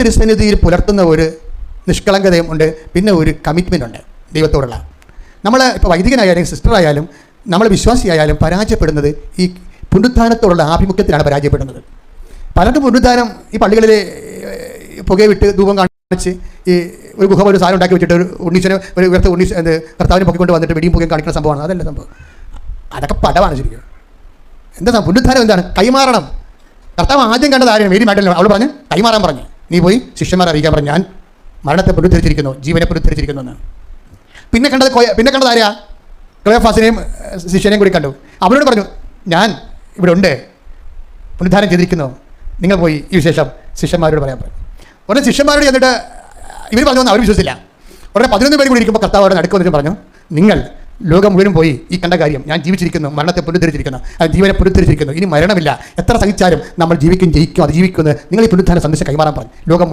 തിരുസന്നിധിയിൽ പുലർത്തുന്ന ഒരു നിഷ്കളങ്കതയും ഉണ്ട്, പിന്നെ ഒരു കമ്മിറ്റ്മെൻ്റ് ഉണ്ട് ദൈവത്തോടുള്ള. നമ്മൾ ഇപ്പോൾ വൈദികനായാലും സിസ്റ്ററായാലും നമ്മൾ വിശ്വാസിയായാലും പരാജയപ്പെടുന്നത് ഈ പുനരുത്ഥാനത്തോടുള്ള ആഭിമുഖ്യത്തിലാണ് പരാജയപ്പെടുന്നത്. പലർക്കും പുനരുത്ഥാനം ഈ പള്ളികളിൽ പുകയെ വിട്ട് ധൂപം കാണിച്ച് ഈ ഒരു ഗുഹ ഒരു സാധനം ഉണ്ടാക്കി വെച്ചിട്ട് ഒരു ഉണ്ണീശനെ ഒരു ഉയർത്ത കർത്താവിനെ പൊക്കിക്കൊണ്ട് വന്നിട്ട് വെടിയും പുകയും കാണിക്കുന്ന സംഭവമാണ്. അതല്ല സംഭവം, അതൊക്കെ പടമാണ് ശരിക്കും. എന്താ പുനരുത്ഥാനം? എന്താണ്? കൈമാറണം. കർത്താവ് ആദ്യം കണ്ടത് ആരെയാണ്? മേരി മാഗ്ദലേന. അവൾ പറഞ്ഞു കൈമാറാൻ പറഞ്ഞു, നീ പോയി ശിഷ്യന്മാരെ അറിയിക്കാൻ പറഞ്ഞു, ഞാൻ മരണത്തെ പുനരുദ്ധരിച്ചിരിക്കുന്നു, ജീവനെ പുനരുദ്ധരിച്ചിരിക്കുന്നു എന്ന്. പിന്നെ കണ്ടത് ആരെയാ? ക്ലെയോഫാസിനെയും ശിഷ്യനെയും കൂടി കണ്ടു. അവരോട് പറഞ്ഞു, ഞാൻ ഇവിടെ ഉണ്ട്, പുനരുദ്ധാനം ചെയ്തിരിക്കുന്നു, നിങ്ങൾ പോയി ഈ വിശേഷം ശിഷ്യന്മാരോട് പറയാൻ പറഞ്ഞു. ഉടനെ ശിഷ്യന്മാരോട് ചെന്നിട്ട് ഇവർ പറഞ്ഞു, അവർ വിശ്വസിച്ചില്ല. ഉടനെ 11 പേര് കൂടി ഇരിക്കുമ്പോൾ കർത്താവ് അവിടെ നടുക്ക് വന്നിട്ട് പറഞ്ഞു, നിങ്ങൾ ലോകം മുഴുവൻ പോയി ഈ കണ്ട കാര്യം, ഞാൻ ജീവിച്ചിരിക്കുന്നു, മരണത്തെ പുനരുദ്ധരിച്ചിരിക്കുന്നു, ജീവനെ പുനരുദ്ധരിച്ചിരിക്കുന്നു, ഇനി മരണമില്ല, എത്ര സഹിച്ചാലും നമ്മൾ ജയിക്കും, അത് ജീവിക്കുന്നത് നിങ്ങൾ ഈ പുനരുദ്ധാന സന്ദേശം കൈമാറാൻ പറഞ്ഞു. ലോകം